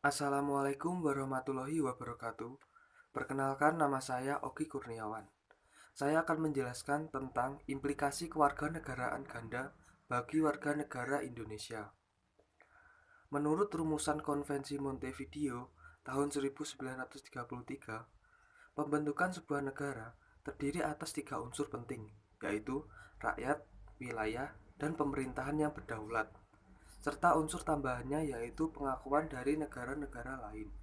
Assalamualaikum warahmatullahi wabarakatuh. Perkenalkan, nama saya Oki Kurniawan. Saya akan menjelaskan tentang implikasi kewarganegaraan ganda bagi warga negara Indonesia. Menurut rumusan Konvensi Montevideo tahun 1933, pembentukan sebuah negara terdiri atas 3 unsur penting, yaitu rakyat, wilayah, dan pemerintahan yang berdaulat, serta unsur tambahannya yaitu pengakuan dari negara-negara lain.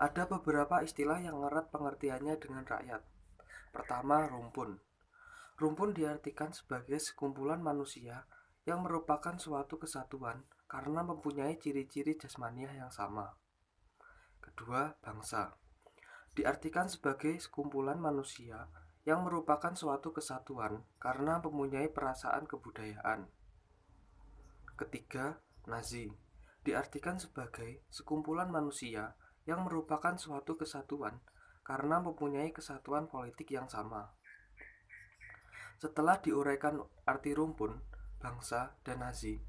Ada beberapa istilah yang erat pengertiannya dengan rakyat. Pertama, rumpun. Rumpun diartikan sebagai sekumpulan manusia yang merupakan suatu kesatuan karena mempunyai ciri-ciri jasmaniah yang sama. Kedua, bangsa. Diartikan sebagai sekumpulan manusia yang merupakan suatu kesatuan karena mempunyai perasaan kebudayaan. Ketiga, nazi. Diartikan sebagai sekumpulan manusia yang merupakan suatu kesatuan karena mempunyai kesatuan politik yang sama. Setelah diuraikan arti rumpun, bangsa, dan nazi,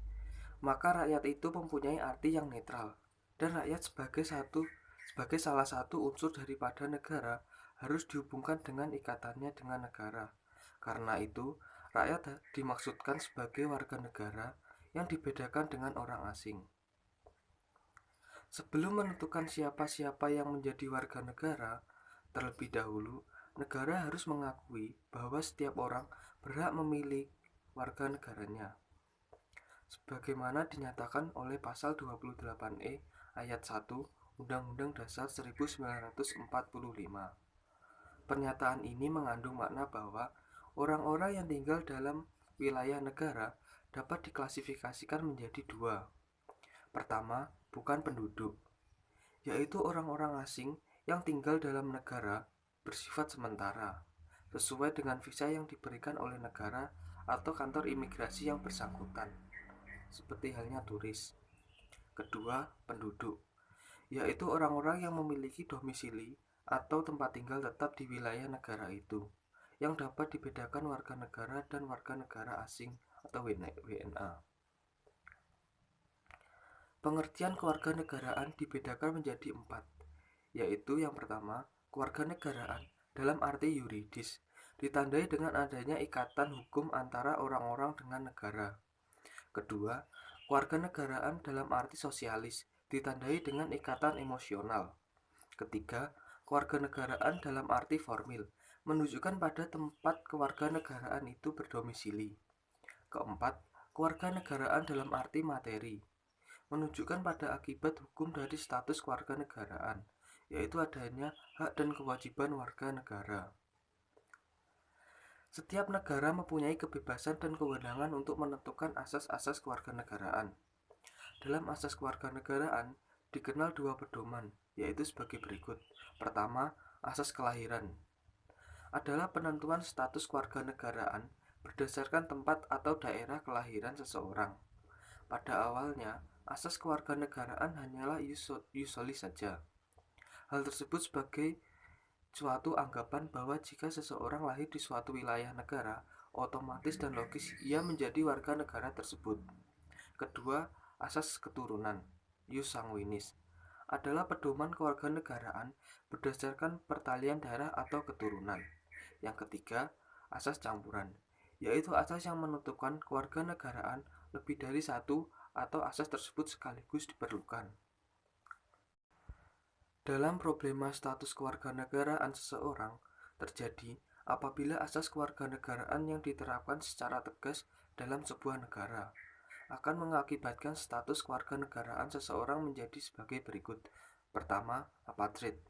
maka rakyat itu mempunyai arti yang netral, dan rakyat sebagai salah satu unsur daripada negara harus dihubungkan dengan ikatannya dengan negara. Karena itu, rakyat dimaksudkan sebagai warga negara yang dibedakan dengan orang asing. Sebelum menentukan siapa-siapa yang menjadi warga negara, terlebih dahulu negara harus mengakui bahwa setiap orang berhak memilih warga negaranya, sebagaimana dinyatakan oleh pasal 28E ayat 1 Undang-Undang Dasar 1945. Pernyataan ini mengandung makna bahwa orang-orang yang tinggal dalam wilayah negara dapat diklasifikasikan menjadi dua. Pertama, bukan penduduk, yaitu orang-orang asing yang tinggal dalam negara bersifat sementara, sesuai dengan visa yang diberikan oleh negara atau kantor imigrasi yang bersangkutan, seperti halnya turis. Kedua, penduduk, yaitu orang-orang yang memiliki domisili atau tempat tinggal tetap di wilayah negara itu, yang dapat dibedakan warga negara dan warga negara asing atau WNA. Pengertian kewarganegaraan dibedakan menjadi 4, yaitu yang pertama, kewarganegaraan dalam arti yuridis, ditandai dengan adanya ikatan hukum antara orang-orang dengan negara. Kedua, kewarganegaraan dalam arti sosialis, ditandai dengan ikatan emosional. Ketiga, kewarganegaraan dalam arti formil, menunjukkan pada tempat kewarganegaraan itu berdomisili. Keempat, kewarganegaraan dalam arti materi, menunjukkan pada akibat hukum dari status kewarganegaraan, yaitu adanya hak dan kewajiban warga negara. Setiap negara mempunyai kebebasan dan kewenangan untuk menentukan asas-asas kewarganegaraan. Dalam asas kewarganegaraan dikenal 2 pedoman, yaitu sebagai berikut. Pertama, asas kelahiran adalah penentuan status kewarganegaraan berdasarkan tempat atau daerah kelahiran seseorang. Pada awalnya, asas kewarganegaraan hanyalah iusolis saja. Hal tersebut sebagai suatu anggapan bahwa jika seseorang lahir di suatu wilayah negara, otomatis dan logis ia menjadi warga negara tersebut. Kedua, asas keturunan, ius sanguinis, adalah pedoman kewarganegaraan berdasarkan pertalian darah atau keturunan. Yang ketiga, asas campuran, yaitu asas yang menentukan kewarganegaraan lebih dari satu atau asas tersebut sekaligus diperlukan. Dalam problema status kewarganegaraan seseorang terjadi apabila asas kewarganegaraan yang diterapkan secara tegas dalam sebuah negara akan mengakibatkan status kewarganegaraan seseorang menjadi sebagai berikut. Pertama, apatrid,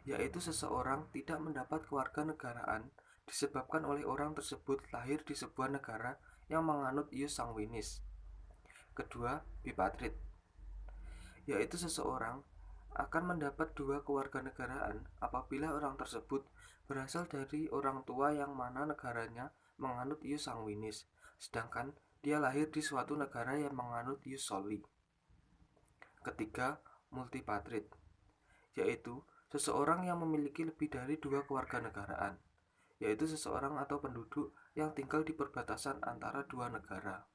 yaitu seseorang tidak mendapat kewarganegaraan disebabkan oleh orang tersebut lahir di sebuah negara yang menganut ius sanguinis. Kedua, bipatrid, yaitu seseorang akan mendapat 2 kewarganegaraan apabila orang tersebut berasal dari orang tua yang mana negaranya menganut ius sanguinis, sedangkan dia lahir di suatu negara yang menganut ius soli. Ketiga, multipatrid, yaitu seseorang yang memiliki lebih dari 2 kewarganegaraan, yaitu seseorang atau penduduk yang tinggal di perbatasan antara 2 negara.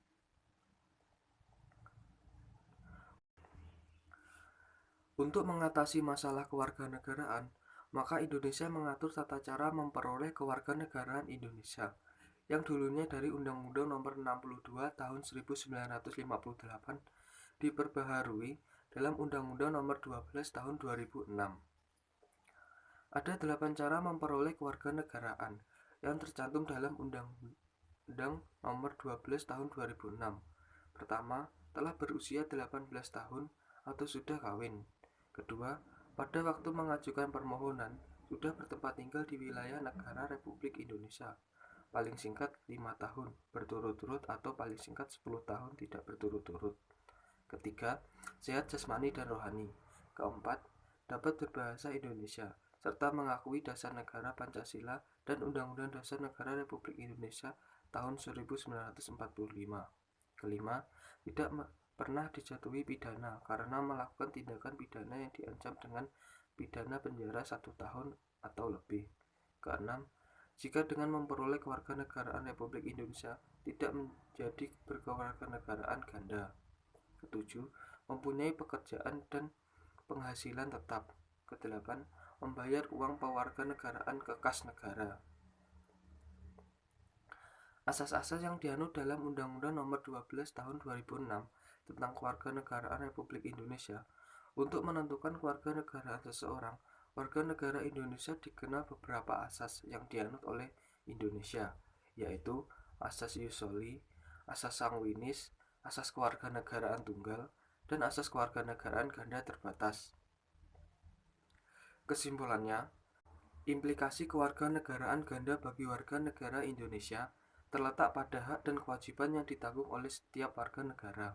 Untuk mengatasi masalah kewarganegaraan, maka Indonesia mengatur tata cara memperoleh kewarganegaraan Indonesia yang dulunya dari Undang-Undang Nomor 62 Tahun 1958 diperbaharui dalam Undang-Undang Nomor 12 Tahun 2006. Ada 8 cara memperoleh kewarganegaraan yang tercantum dalam Undang-Undang Nomor 12 Tahun 2006. Pertama, telah berusia 18 tahun atau sudah kawin. Kedua, pada waktu mengajukan permohonan sudah bertempat tinggal di wilayah negara Republik Indonesia. Paling singkat 5 tahun berturut-turut atau paling singkat 10 tahun tidak berturut-turut. Ketiga, sehat jasmani dan rohani. Keempat, dapat berbahasa Indonesia serta mengakui dasar negara Pancasila dan Undang-Undang Dasar Negara Republik Indonesia tahun 1945. Kelima, tidak pernah dijatuhi pidana karena melakukan tindakan pidana yang diancam dengan pidana penjara 1 tahun atau lebih. Keenam, jika dengan memperoleh kewarganegaraan Republik Indonesia tidak menjadi berkewarganegaraan ganda. Ketujuh, mempunyai pekerjaan dan penghasilan tetap. Kedelapan, membayar uang pewarganegaraan ke kas negara. Asas-asas yang dianut dalam Undang-Undang Nomor 12 Tahun 2006 tentang Kewarganegaraan Republik Indonesia. Untuk menentukan kewarganegaraan seseorang, warga negara Indonesia dikenal beberapa asas yang dianut oleh Indonesia, yaitu asas ius soli, asas sanguinis, asas kewarganegaraan tunggal, dan asas kewarganegaraan ganda terbatas. Kesimpulannya, implikasi kewarganegaraan ganda bagi warga negara Indonesia terletak pada hak dan kewajiban yang ditanggung oleh setiap warga negara.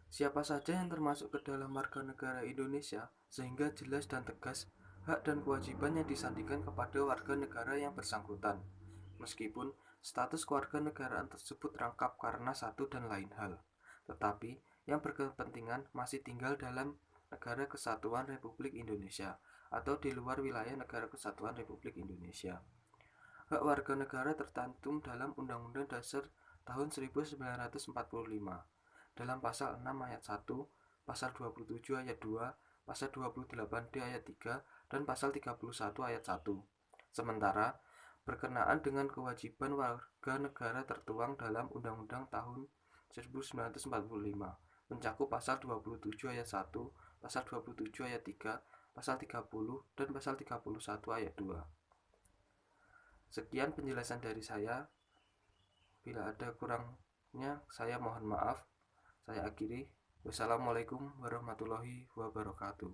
Siapa saja yang termasuk ke dalam warga negara Indonesia, sehingga jelas dan tegas hak dan kewajiban yang disandingkan kepada warga negara yang bersangkutan, meskipun status kewarganegaraan tersebut rangkap karena satu dan lain hal, tetapi yang berkepentingan masih tinggal dalam negara kesatuan Republik Indonesia atau di luar wilayah negara kesatuan Republik Indonesia. Hak warga negara tercantum dalam Undang-Undang Dasar tahun 1945 dalam pasal 6 ayat 1, pasal 27 ayat 2, pasal 28D ayat 3, dan pasal 31 ayat 1. Sementara, berkenaan dengan kewajiban warga negara tertuang dalam Undang-Undang tahun 1945 mencakup pasal 27 ayat 1, pasal 27 ayat 3, pasal 30, dan pasal 31 ayat 2. Sekian penjelasan dari saya. Bila ada kurangnya, saya mohon maaf. Saya akhiri. Wassalamualaikum warahmatullahi wabarakatuh.